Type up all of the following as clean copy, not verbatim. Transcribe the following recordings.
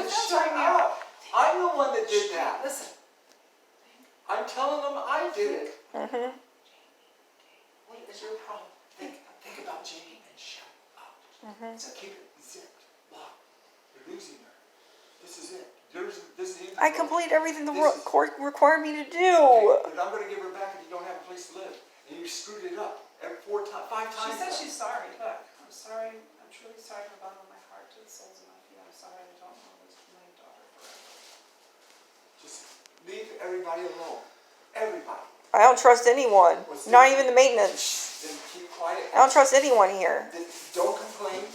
Then fence shut right now. up. I'm the one that did that. Listen. I'm telling them I did it. Mm-hmm. What is your problem? Think about Jamie and shut up. Mm-hmm. So keep it zipped, locked. You're losing her. This is it. This is it. I complete everything the This is- court required me to do. But I'm going to give her back if you don't have a place to live. And you screwed it up every 5 times. She said now. she's sorry. Look, I'm sorry. I'm truly sorry from the bottom of my heart to the soles of my feet. I'm sorry I don't always my daughter forever. Just leave everybody alone. Everybody. I don't trust anyone. Not even the maintenance. Then keep quiet. I don't trust anyone here. Then don't complain.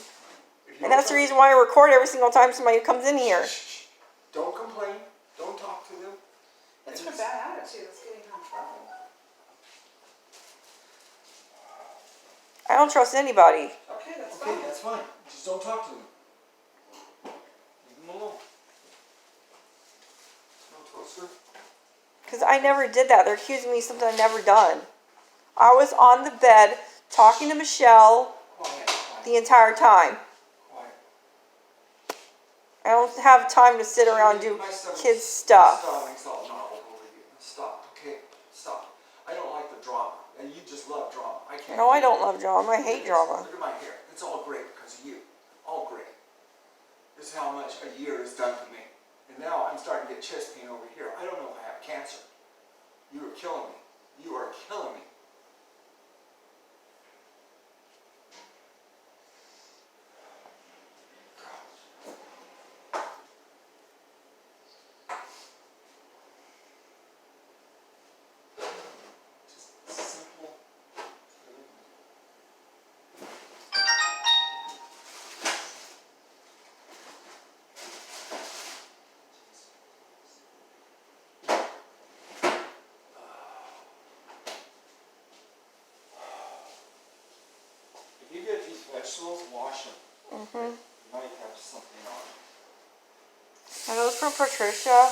If you And that's the reason why I record every single time somebody comes in here. Don't complain. Don't talk to them. It's her bad attitude that's getting her in trouble. I don't trust anybody. Okay, that's Okay, fine. that's fine. Just don't talk to them. Leave them alone. No toaster. Because I never did that. They're accusing me of something I've never done. I was on the bed talking to Michelle Quiet. the entire time. Quiet. I don't have time to sit around and do My stomach- kids stuff. My stomach's all gnarled over you. Stop, okay? Stop. I don't like the drama. And you just love drama. I can't. No, I don't love drama. I hate drama. Look at my hair. It's all gray because of you. All gray. This is how much a year has done to me. And now I'm starting to get chest pain over here. I don't know if I have cancer. You are killing me. You are killing me. Just simple. If you get these vegetables, wash them. Mm-hmm. You might have something on it. Are those from Patricia?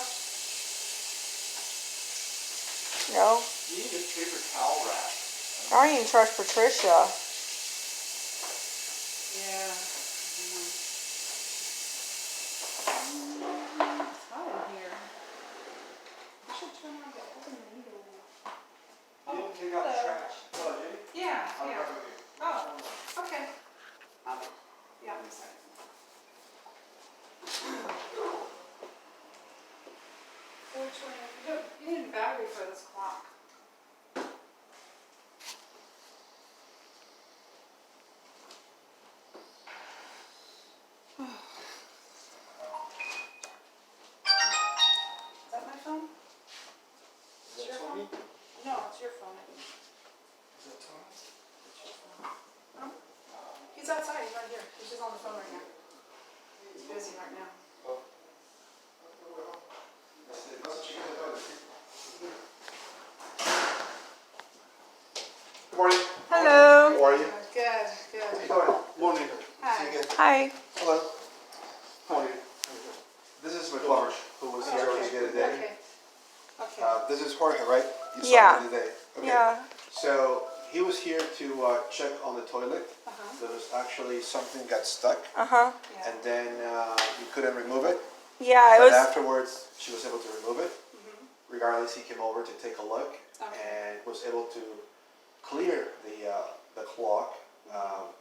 No. You need a paper towel wrap. I don't even trust Patricia. Yeah. It's hot in here. I should turn on the oven window. You didn't take out the hello. trash. Hello, Jenny. Yeah, I'll yeah. grab it. Oh, okay. Yeah, I'm sorry. Which one? You need a battery for this clock. Is that my phone? Is that your Tony? No, it's your phone. Is that Tony? It's your phone. Oh. He's outside. He's right here. He's just on the phone right now. He's busy right now. Good morning. Hello. How are you? Good, good. How you doing? Morning. Hi. See you again. Hi. Hello. How are you? This is my plumber who was here the other day. Okay. Okay. This is Jorge, right? You saw Yeah. him the other day. Okay. Yeah. So he was here to check on the toilet. Uh-huh. There was actually something got stuck, Uh-huh. Yeah. and then you couldn't remove it. Yeah, it But was... afterwards, she was able to remove it. Mhm. Regardless, he came over to take a look Okay. and was able to clear the clock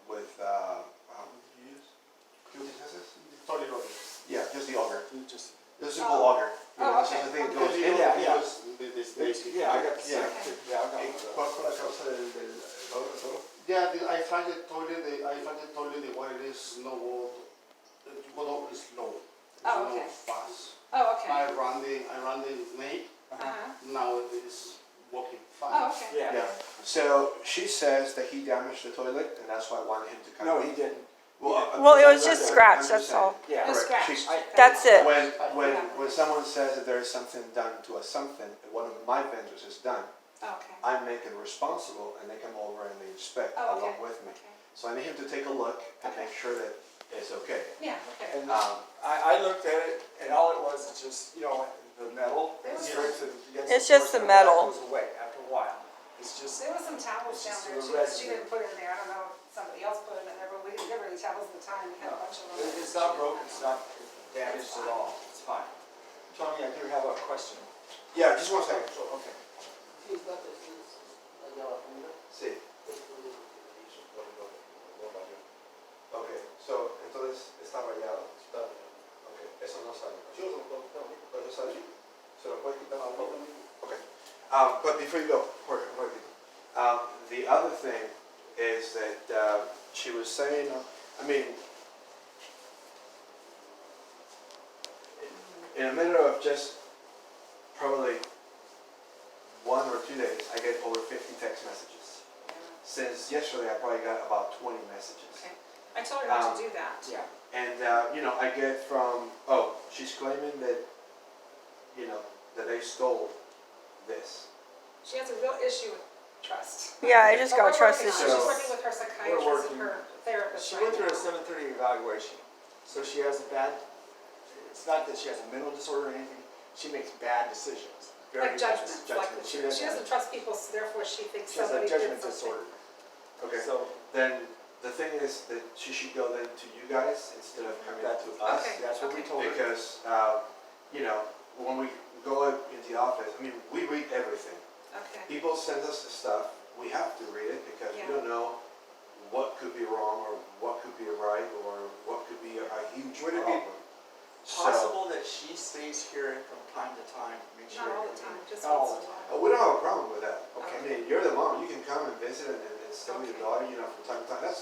with what did you use? ¿Qué utilizas? Yeah, just the auger. Just a simple Oh. auger. Oh, This is okay. the thing that Okay. goes in. Yeah, yeah. This Yeah, I got the Yeah. same. Yeah, I got the ¿Cuál fue la causa del todo? Yeah, I find the toilet. The water is low. The water is low. It's Oh, low okay. fast. Oh, okay. I run the snake. Uh-huh. Now it is working fine. Oh, okay. Yeah. Yeah. So she says that he damaged the toilet, and that's why I wanted him to come. No, in. he didn't. Well, it was just scratched, that's all. Yeah. It was Correct. scratched. She- That's it. When someone says that there is something done to a something, that one of my vendors has done, Oh, okay. I make it responsible, and they come over and they inspect Oh, along okay. with me. Okay. So I need him to take a look and Okay. make sure that it's okay. Yeah, okay. And Um, I looked at it, and all it was is just, the metal. It was scrapes against It's just the force, and metal. That goes away after a while. It's just, There was some towels down It's there just too, the but residue. she didn't put it in there. I don't know if somebody else put it in there, but we didn't give her any towels at the time. We had a bunch of them. it's not broken, it's not damaged. interest at all, it's fine. Tony, I do have a question. Yeah, just one second. Okay. Sí, está, es allá abajo, Sí. Okay, so, entonces está rayado. está. Okay, eso no sale. Sí, lo conectamos. ¿Eso sale? ¿Se lo puede quitar? Ahorita mismo. Okay. But before you go, Jorge, the other thing is that she was saying, I mean, in a matter of just probably 1 or 2 days, I get over 50 text messages. Since yesterday, I probably got about 20 messages. Okay. I told her not to do that. Yeah. And, I get from, she's claiming that, that they stole this. She has a real issue with trust. Yeah, I just But got we're trust working on it. issues. She's working with her psychiatrist working. and her therapist She right went through a now. 7:30 evaluation, so she has a bad, it's not that she has a mental disorder or anything, she makes bad decisions. Very Like bad judgment, judgment. she doesn't trust people, so therefore she thinks She has a somebody did judgment something. disorder. Okay. So Then the thing is that she should go then to you guys instead of coming That- to us. Okay. that's what we told her. Because, when we go out into the office, I mean, we read everything. Okay, People send us the stuff, we have to read it because we Yeah. don't know what could be wrong or what could be right or what could be a huge Would it be problem. So, possible that she stays here from time to time, make sure. not all the everything- time, just Not all once the in a time. while. we don't have a problem with that. Okay. I mean, you're the mom, you can come and visit and stay with your Okay. daughter, from time to time.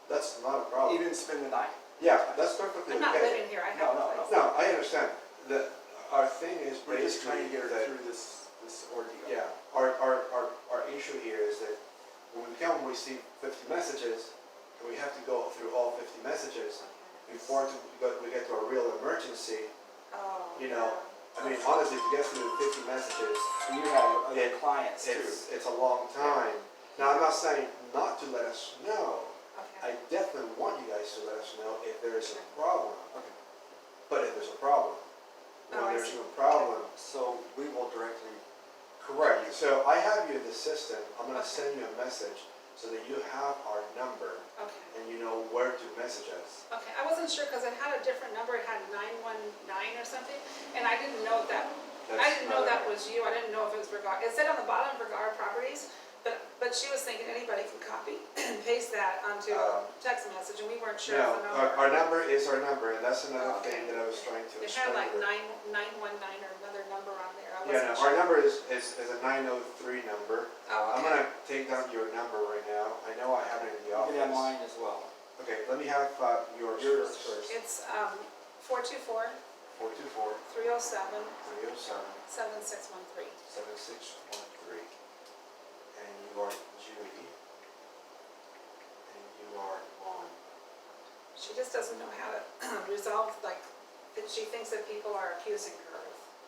That's not a problem. Even spend the night. Yeah, that's perfectly I'm not okay. living here, I No, have no, a place. No, I understand. Our thing is We're just trying to basically get her that, through this ordeal. yeah, our issue here is that when we come, we see 50 messages, and we have to go through all 50 messages before we get to a real emergency. Oh, You know, I mean, honestly, to get through the 50 messages, And you have other It- clients too. it's a long time. Now, I'm not saying not to let us know. I okay, definitely want you guys to let us know if there is a problem. Okay. But if there's a problem, Oh, I when there's see. no problem, So we will directly. correct. So I have you in the system. I'm gonna send you a message so that you have our number okay. and you know where to message us. Okay, I wasn't sure because it had a different number, it had 919 or something, and I didn't know that, I didn't know that was you, I didn't know if it was Vergara. It said on the bottom Vergara Properties, but she was thinking anybody can copy and paste that onto a text message, and we weren't sure No, of the our number. number is our number, and that's another Okay. thing that I was trying to It explain. had like to her. 919 or another number on there, I Yeah, wasn't no, our sure. number is a 903 number. Oh, I'm okay. gonna take down your number right now. I know I have it in the You office. can have mine as well. Okay, let me have yours Yours first. It's 424 424 307 307 7613. 7613. And you are Judy. And you are Vaughn. She just doesn't know how to resolve, like, that she thinks that people are accusing her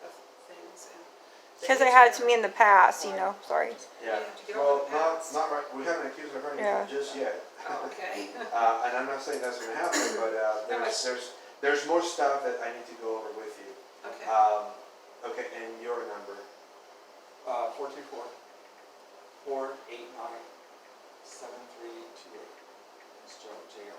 of things and. Because they had it to me in the past, sorry. Yeah, to get Well, over the past. not right. We haven't accused her of anything Yeah. just yet. Oh, okay. And I'm not saying that's gonna happen, but there's more stuff that I need to go over with you. Okay. Okay, and your number. 424-489-7328. It's Joe, J.O.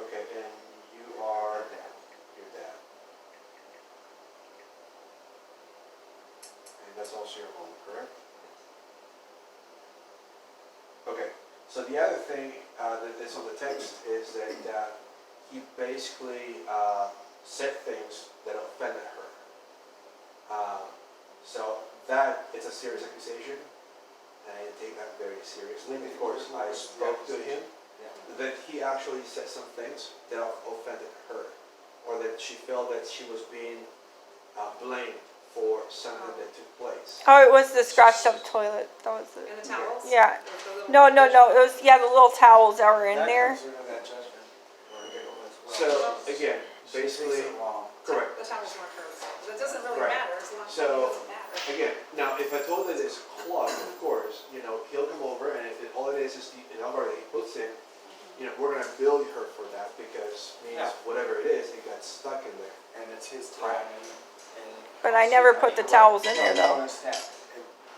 Okay, and you are Dad. your dad. And that's also your home, correct? Okay, so the other thing that's on the text is that he basically said things that offended her. So that is a serious accusation, and I take that very seriously. Of course, I spoke to him Yeah. that he actually said some things that offended her, or that she felt that she was being blamed for something that took place. Oh, it was the scratched up toilet. That was it. And the towels? Yeah. The little- No. It was, the little towels that were in That there. comes into that judgment ordeal as well. So, again, She thinks basically, it wrong. correct. The towels weren't hers, but it doesn't really Right. matter, as long as it So, doesn't matter. Again, now if a toilet is clogged, of course, he'll come over, and if all it is the number that he puts in, we're gonna bill her for that because Yeah. whatever it is, it got stuck in there. And it's his time and. But I never put the towels in there, No, I though. understand.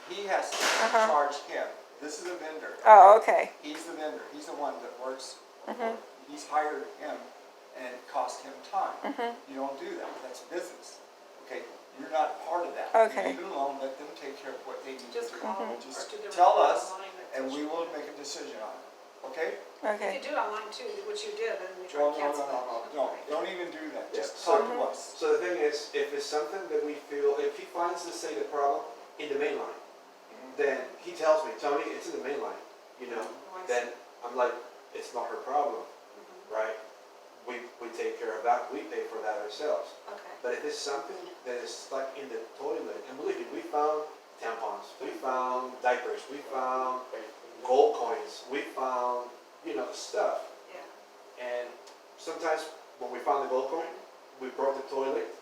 He has to Uh-huh. charge him. This is a vendor. Oh, okay. He's the vendor. He's the one that works. Mhm. he's hired him and it cost him time. Mhm. You don't do that, that's business, okay? You're not part of that. Okay. Leave it alone, let them take care of what they need to Just do. call or Just do the tell report us, online or- and we will make a decision on it, okay? You Okay. could do it online too, which you did, and you No, tried to no, cancel no, that. no, don't even do that, Yeah, just so- talk to us. So the thing is, if it's something that we feel, if he finds, let's say, the problem in the main line, then he tells me, Tony, it's in the main line, you know, Oh, I see. then I'm like, it's not her problem, Mhm. right? We take care of that, we pay for that ourselves. Okay. But if it's something that is stuck in the toilet, and believe me, we found tampons, we found diapers, we found gold coins, we found, you know, stuff. Yeah. And sometimes when we found the gold coin, we broke the toilet,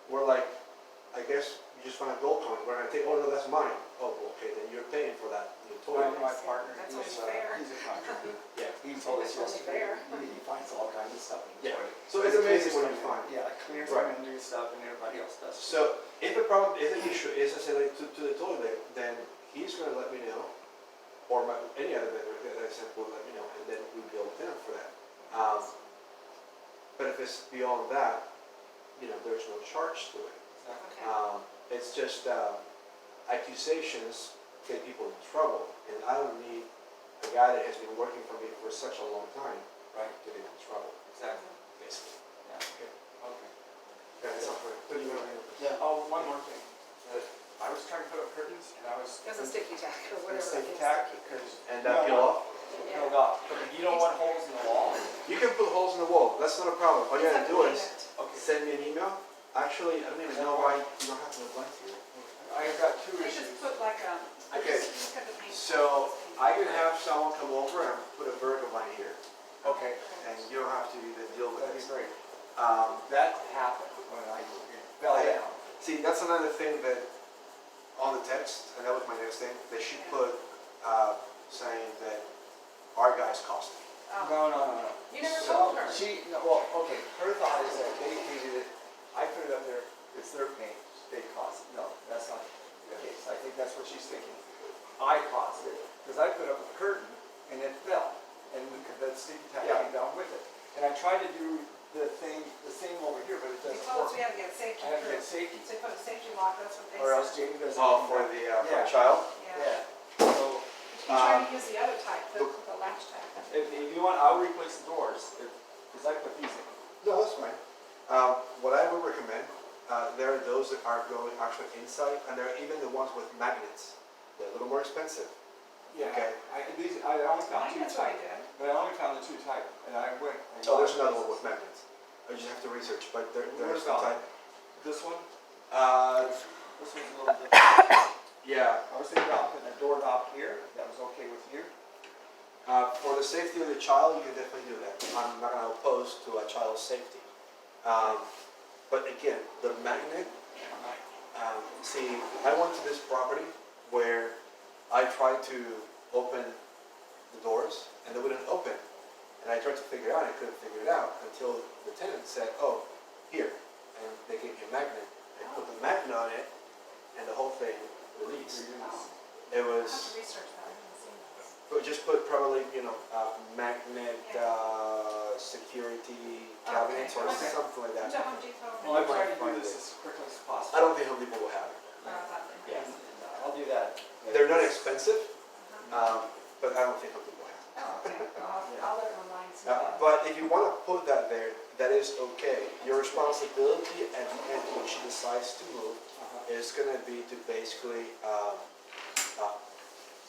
we're like, I guess you just found a gold coin, we're gonna take, oh no, that's mine. Oh, okay, then you're paying for that, the toilet. My partner, That's he's, only fair. he's a contractor. Yeah. He told us That's only yesterday, fair. he finds all kinds of stuff in the Yeah. toilet. So it's amazing what you find. Yeah, clears Right. them and do stuff and everybody else does. So if the problem, if the issue is, I say, like, to the toilet, then he's gonna let me know, or any other vendor that I sent will let me know, and then we'll bill them for that. But if it's beyond that, you know, there's no charge to it. Okay. It's just accusations get people in trouble, and I don't need a guy that has been working for me for such a long time, right, getting in trouble, Exactly, basically. yeah, okay. That's not fair. What do you want to do? Yeah. Oh, one more thing. I was trying to put up curtains and I was. It's a sticky tack or whatever. Sticky it is. tack, because. And peel off? Yeah. Peeled off, but you don't want holes in the wall? You can put holes in the wall, that's not a problem. All you It's gotta like do a is magnet. Okay. send me an email. Actually, I don't even know why you don't have to reply to it. I've got two They issues. just put like a. Okay, just cut the paint. So I can have someone come over and put a vertical line here, Okay, and you don't have to even deal with that'd be this. great. Um, That happened when I fell I- down. See, that's another thing that on the text, and that was my next thing, they should put saying that our guys cost me. Oh. No. You never So, told her. She, no, well, okay, her thought is that they painted it, I put it up there, it's their paint, they cost it. No, that's not the case. I think that's what she's thinking. I caused it, because I put up a curtain and it fell, and the sticky tack Yeah. came down with it. And I tried to do the same over here, but it You doesn't told us work. we had to get safety I have to get first. safety, So put a safety lock, that's what they said. or else Jamie doesn't. Oh, for the Yeah. child? Yeah. Yeah, so, You try to use the other type, the latch type. if you want, I'll replace the doors, because I put these in. No, that's fine. What I would recommend, there are those that are going actually inside, and there are even the ones with magnets. They're a little more expensive. Yeah, Okay. I only found Mine two is what I type, did. but I only found the two type, and I went. Oh, there's another one with magnets. I just have to research, but there's Where's the that? type. This one, Uh, this one's a little different. yeah, I was thinking about putting a doorknob here, if that was okay with you. for the safety of the child, you can definitely do that. I'm not gonna oppose to a child's safety. But again, the magnet, see, I went to this property where I tried to open the doors and they wouldn't open. And I tried to figure it out, I couldn't figure it out until the tenant said, oh, here. And they gave me a magnet. I put the magnet on it and the whole thing released. It I'll have was, to research that, I haven't seen those. but just put probably, magnet, security cabinets or Okay. something like Went that. to Home Depot. Well, I'm might trying to do find this it. as quickly as possible. I don't think Home Depot will have it. Yeah, I'll do that. They're not expensive, Uh-huh. but I don't think Home Depot will have it. Oh, okay, well, I'll let her remind me. But if you want to put that there, that is okay. Your responsibility at the end when she decides to move is going to be to basically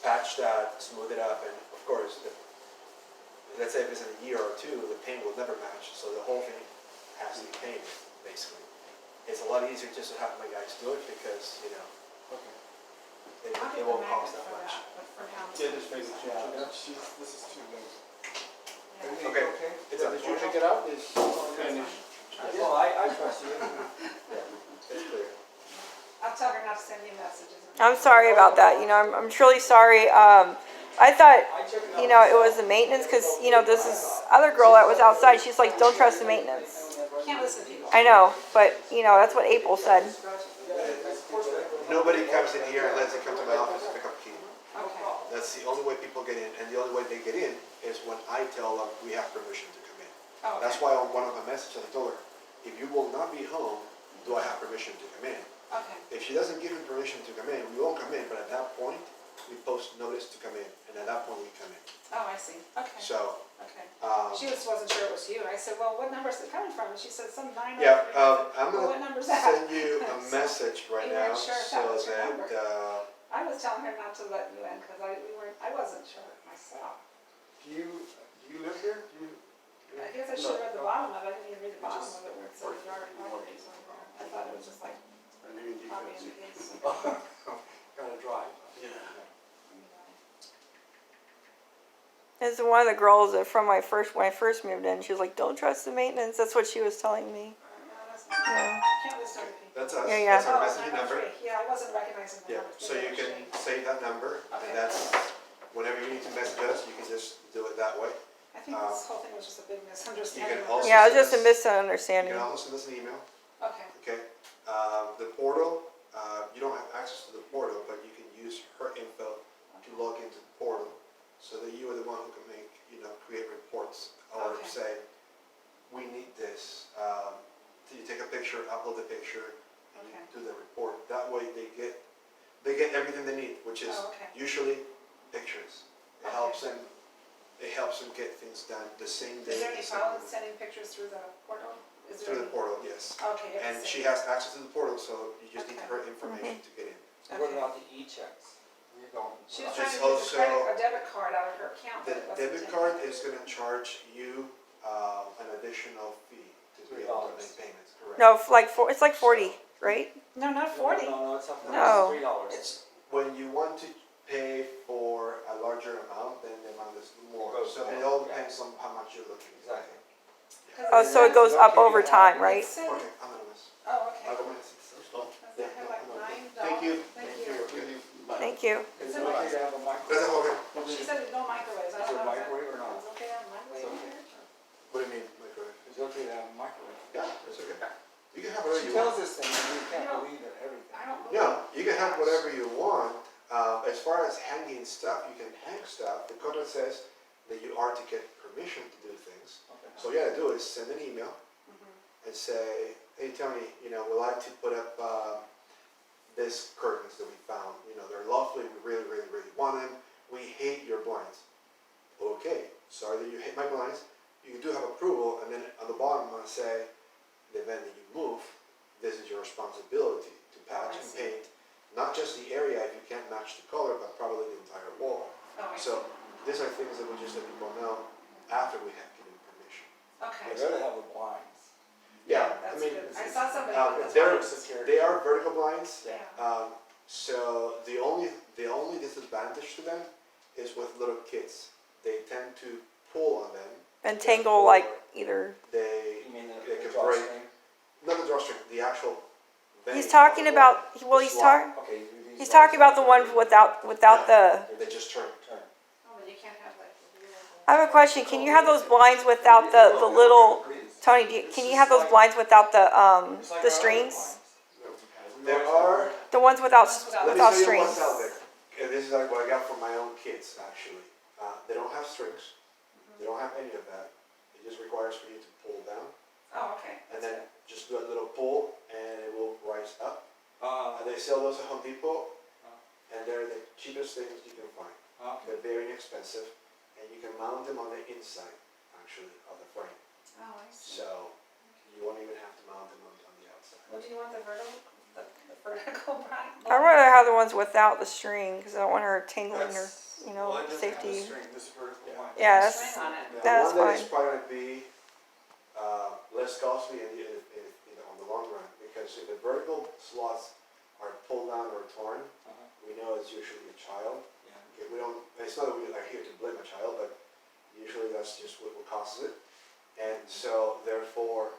patch that, smooth it up, and of course, let's say if it's in a year or two, the paint will never match, so the whole thing has to be painted, basically. It's a lot easier just to have my guys do it because, Okay. I'll it get the won't magnet cost that for much. that, but for now. Yeah, just make it Yeah, this is too late. Yeah. Everything Okay. okay? It's Did you check it out? It's finished. Well, I trust you. It's clear. I'll tell her not to send me messages. I'm sorry about that. I'm truly sorry. I thought, I checked it out. it was the maintenance because, this other girl that was outside, she's like, don't trust the maintenance. Can't listen to people. I know, but, that's what April said. Nobody comes in here unless they come to my office to pick up a key. Okay. That's the only way people get in, and the only way they get in is when I tell them we have permission to come in. Oh, That's okay. why on one of my messages I told her, if you will not be home, do I have permission to come in? Okay, If she doesn't give him permission to come in, we won't come in, but at that point, we post notice to come in, and at that point, we come in. oh, I see, okay, So, okay. um, She just wasn't sure it was you. I said, well, what number is it coming from? And she said, some 903. yeah, I I'm said, well, what gonna number's that? send you a So, message right you now, weren't sure if so that was your that, number. I was telling her not to let you in, because I wasn't sure myself. Do you live here? Do you? I guess I should have read the bottom of it. I didn't even read the bottom of it where it said yard properties on there. I thought it was just like Maybe you copy can and see. paste. Gotta drive. Yeah. It's one of the girls that from when I first moved in. She was like, "Don't trust the maintenance." That's what she was telling me. No, that's not. Yeah. You can't list other people. that's us, Yeah, yeah. that's our Oh, messaging number. 903. Yeah, I wasn't recognizing the Yeah, number. so you can save that number, Okay. and that's, whenever you need to message us, you can just do it that way. I think this whole thing was just a big misunderstanding. You can also- Yeah, it was just a You misunderstanding. can also send us an email, Okay, okay? The portal, you don't have access to the portal, but you can use her info to log into the portal, so that you are the one who can make, create reports, or Okay. say, we need this. So you take a picture, upload the picture, and you Okay. do the report. That way they get everything they need, which is oh, okay. usually pictures. It Okay. helps them get things done the same day. Is there any the same problem week. sending pictures through the portal? Is there Through the any- portal, yes. Okay. you have to And send she it. has access to the portal, so you just need Okay. her information to get in. What Okay. about the e-checks? You don't. She was It's trying to use also- a debit card out of her account. The but it wasn't debit taking card it. is gonna charge you an additional fee to be able to make payments, correct? No, it's like 40, right? No, not 40. No, it's up to No. $3. It's, when you want to pay for a larger amount, then the amount is more. Goes So it more, all yeah. depends on how much you're looking to pay. Exactly. 'Cause Oh, so it says- goes up over time, right? It said- Okay, anonymous. Oh, okay. Anonymous. Does it have like $9? Thank you. Thank you. Bye. Thank you. Is it okay to have a microwave? Gracias, joven. She said no microwaves. I Is don't there a know. if that- microwave or not? Is it okay to have a microwave It's in okay. here? What do you mean, microwave? Is it okay to have a microwave? Yeah, it's okay. You can have whatever She you tells want. us things, and we can't No. believe in everything. I don't believe No, it. you can have whatever you want. As far as hanging stuff, you can hang stuff. The code says that you are to get permission to do things. Okay. So all you gotta do is send an email Mhm. and say, hey Tony, we'd like to put up this curtains that we found. They're lovely, we really, really, really want them. We hate your blinds. Okay, sorry that you hate my blinds. You do have approval, and then on the bottom I'm gonna say, in the event that you move, this is your responsibility to patch I and see. paint, not just the area if you can't match the color, but probably the entire wall. Oh, I see. So these are things that we just let people know after we have given permission. Okay. They gotta have the blinds. Yeah, I That's mean, good. I saw somebody um, with the they're- blinds. they are vertical blinds. Yeah. So the only disadvantage to them is with little kids. They tend to pull on them. And tangle like either. They, You mean They the can drawstring? break. not the drawstring, the actual. vein He's talking of the wall. about. Well, The he's slot. talking. Okay. He's talking about the ones without the. They just turn. Turn. Oh, but you can't have like the real. I have a question. Can you have those blinds without the little? Tony, can you have those blinds without the It's like the our other strings? blinds. There are. The ones without Let me without tell you strings. what's out there. And this is like what I got from my own kids, actually. They don't have strings. They don't have any of that. It just requires for you to pull down, Oh, okay. and That's then good. just do a little pull, and it will rise up. Uh, They sell those at Home Depot, and they're the cheapest things you can find. okay. They're very inexpensive, and you can mount them on the inside, actually, of the frame. Oh, I see. So you won't even have to mount them on the outside. Well, do you want the vertical blind? I'd rather have the ones without the string because I don't want her tangling her, That's- you know, well, it doesn't have a safety. string, this is vertical Yeah. line. Yeah, String that's on it. The That's one that is fine. probably going to be less costly on the long run, because if the vertical slots are pulled down or torn, Uh-huh. we know it's usually a child. Yeah. Okay, we don't. It's not that we are here to blame a child, but usually that's just what causes it. And so therefore,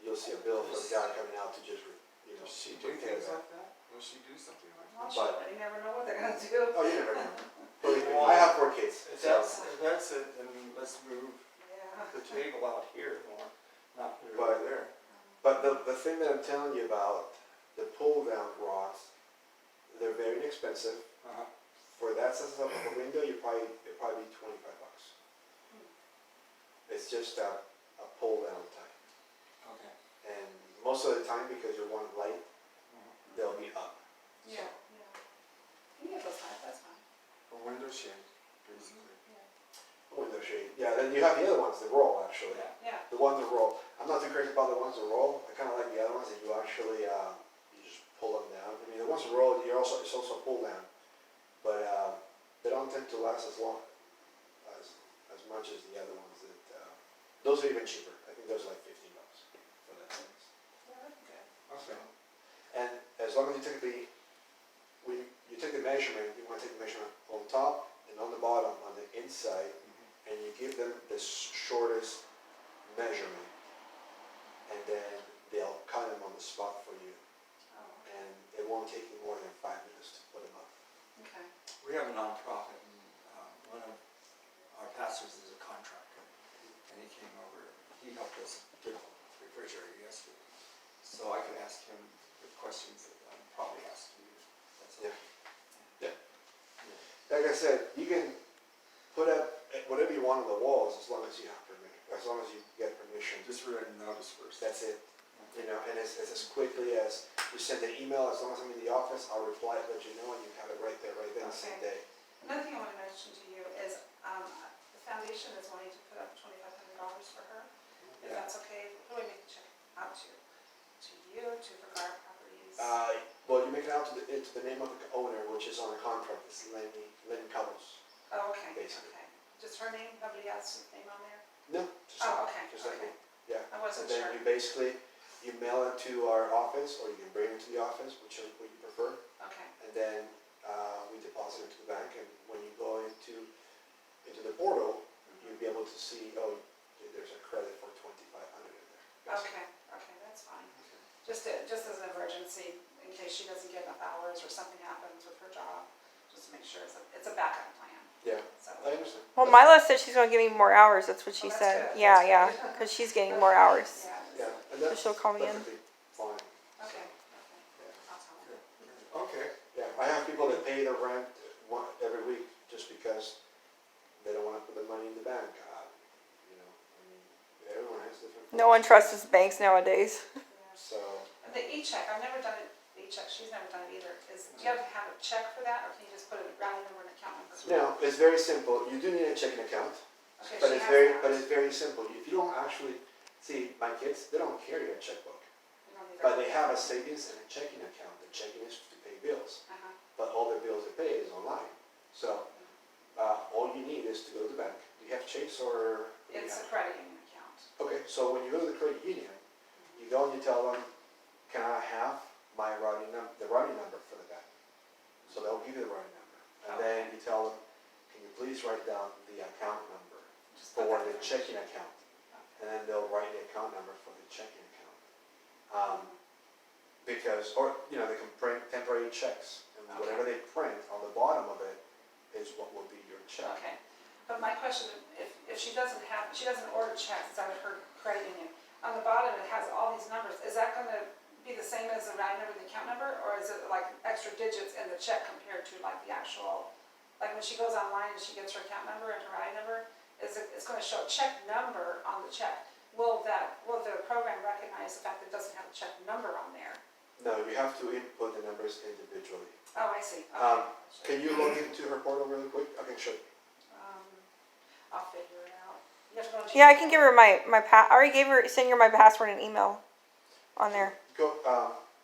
you'll see a bill for the guy coming out to just Does she do repair things that. like that? Will she do something like Well, that? sure, but you never know what they're gonna do. Oh, you never know. Believe me, I have 4 kids. If So. that's it, then let's move Yeah. the table out here more, not put it But- over there. But the thing that I'm telling you about, the pull down rods, they're very inexpensive. Uh-huh. For that size of a window, it'd probably be $25. it's just a pull down type. Okay. And most of the time, because you want light, they'll be up. Yeah. You can get those high, that's fine. A window shade, basically. Window shade. Yeah, then you have the other ones that roll actually. Yeah, The ones that roll. I'm not too crazy about the ones that roll. I kind of like the other ones that you actually you just pull them down. I mean, the ones that roll, it's also pull down, but they don't tend to last as long as much as the other ones. That those are even cheaper. I think those are like $15 for the things. yeah, that's good. Okay. And as long as you take when you take the measurement, you want to take the measurement on top and on the bottom, on the inside, and you give them the shortest measurement, and then they'll cut them on the spot for you, Oh, and it won't take you more than 5 minutes to put them up. okay. We have a nonprofit, and one of our pastors is a contractor, and he came over, he helped us get a refrigerator yesterday. So I could ask him the questions that I'm probably asking you. That's all. Yeah. Like I said, you can put up whatever you want on the walls as long as you have permission, as long as you get permission. Just written notice first. That's it. You know, and it's as quickly as you send an email, as long as I'm in the office, I'll reply, let you know, and you have it right there, the same day. Another thing I want to mention to you is, the foundation is wanting to put up $2,500 for her. If Yeah. that's okay, who do I make the check out to? To you, to Vergara Properties? Well, you make it out to the name of the owner, which is on the contract, it's Lenny Carlos. Oh, okay, basically. okay. Just her name, nobody else's name on there? No, just Oh, okay, just like okay. me, yeah. I wasn't And then sure. you basically, you mail it to our office, or you can bring it to the office, whichever way you prefer. Okay, And then we deposit it to the bank, and when you go into the portal, you'll be able to see, oh, there's a credit for 2,500 in there. basically. okay, that's fine. Just as an emergency, in case she doesn't get enough hours or something happens with her job, just to make sure it's a backup plan, Yeah, so. I understand. Well, Mila said she's gonna give me more hours. That's what she Oh, that's said. good. Yeah, That's yeah, good. because she's getting more hours. Yeah, Yeah, and that's she'll call me in. perfectly fine. okay, Yeah. I'll tell her. Okay. Yeah, I have people that pay the rent every week just because they don't want to put the money in the bank. You know, I mean, everyone has different. No one trusts banks nowadays. Yeah. So, And the e-check, I've never done the e-check, she's never done it either. Do you have to have a check for that, or can you just put a routing number and account number? now, it's very simple. You do need a checking account, Okay, but she it's has very, that. but it's very simple. If you don't actually, see, my kids, they don't carry a checkbook, You don't need but that. they have a savings and a checking account. The checking is to pay bills, Uh-huh. but all their bills they pay is online. So, all you need is to go to the bank. Do you have Chase or? what do you It's have? a credit union account. Okay, so when you go to the credit union, you go and you tell them, can I have the routing number for the bank? So they'll give you the routing number. And then you tell them, can you please write down the account number Just put for that the information. checking account? And then they'll write the account number for the checking account. Because, or, you know, they can print temporary checks. And whatever they print on the bottom of it is what will be your check. Okay, but my question, if she doesn't order checks, it's out of her credit union, on the bottom it has all these numbers, is that gonna be the same as the routing number and the account number, or is it like extra digits in the check compared to like the actual, like when she goes online and she gets her account number and her routing number, it's gonna show a check number on the check. Will the program recognize the fact that it doesn't have a check number on there? No, you have to input the numbers individually. Oh, I see, Um, okay. Can you log into her portal really quick? I can show you. I'll figure it out. You have to go into Yeah, I your- can give her my I already send her my password and email on there. Go,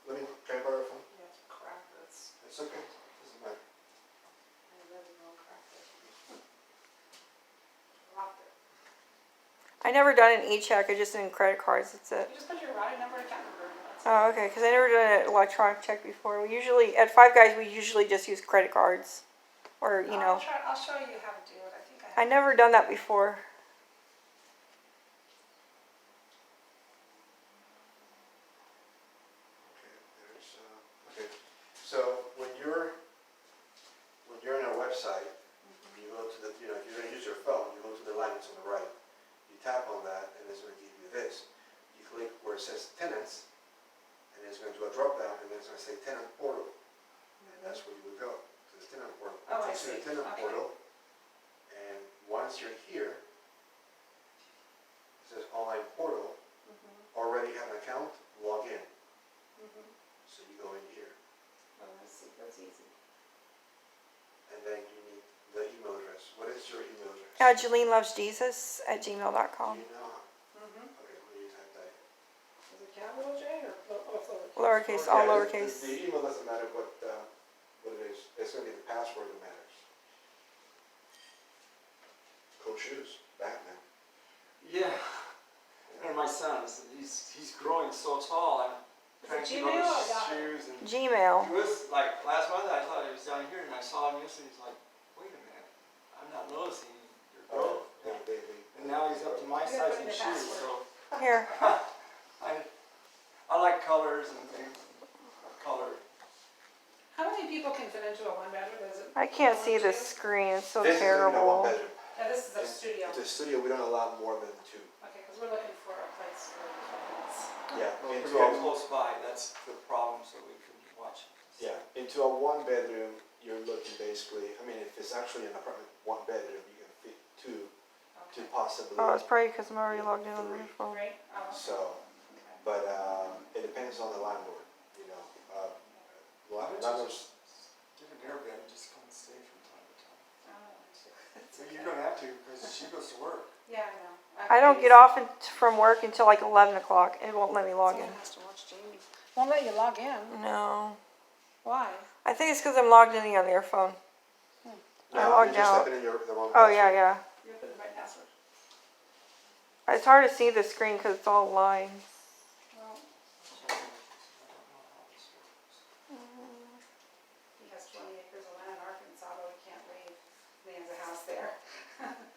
let me, can I borrow your phone? You have to crack this. It's okay, doesn't matter. I really will crack it. Locked it. I never done an e-check. I just did credit cards. That's it. You just put your routing number and account number in. That's Oh, okay. Because I never done an electronic check before. We usually at Five Guys we usually just use credit cards, or you know. I'll show you how to do it. I think I never done that before. Okay, so when you're on our website, you go to the, you know, if you're gonna use your phone, you go to the lines on the right. You tap on that, and it's gonna give you this. You click where it says tenants, and it's gonna do a drop down, and then it's gonna say tenant portal. And that's where you would go, to the tenant portal. Oh, I Takes you to see. the tenant Okay. portal, and once you're here, So you go in here, Oh, let's see, that's easy. and then you need the email address. What is your email address? JulineLovesJesus@gmail.com. Do you know? Mm-hmm. Okay, when you type that in. Is it capital J or lowercase? Lowercase, all Yeah, lowercase. The email doesn't matter what it is. It's gonna be the password that matters. Cool shoes, Batman. Yeah. And my son, he's growing so tall. I'm trying to keep Gmail up or his Yahoo? shoes. And Gmail. he was like last month. I thought he was down here, and I saw him yesterday. He's like, "Wait a minute, I'm not noticing your growth." Yeah, they. And now he's up to my I gotta size put in in the shoes. password. So Here. I like colors and things. Color. How many people can fit into a one bedroom? Is it? I can't one, see the two? screen. It's so This is gonna be a terrible. one bedroom. Yeah, this is a studio. It's a studio, we don't allow more than 2. Okay, because we're looking for a place for kids. Yeah, Well, if into we're a, close by, that's the problem. So we can watch. yeah, into a 1 bedroom, you're looking basically, I mean, if it's actually an apartment, 1 bedroom, you can fit 2 to Okay. possibly. Oh, it's probably because I'm already logged in on my phone. Right? Oh, So, okay. but it depends on the landlord, you know. Why don't you Landlords, just get an Airbnb and just come and stay from time to time? It's So okay. you're gonna have to because she goes to work. Yeah, I know. I don't get off from work until like 11 o'clock. It won't let me log in. Someone has to watch Jamie. Won't let you log in. No. Why? I think it's because I'm logged in on their phone. I no, logged you're just out. typing in the wrong Oh, password. yeah. You put the right password. It's hard to see the screen because it's all lines.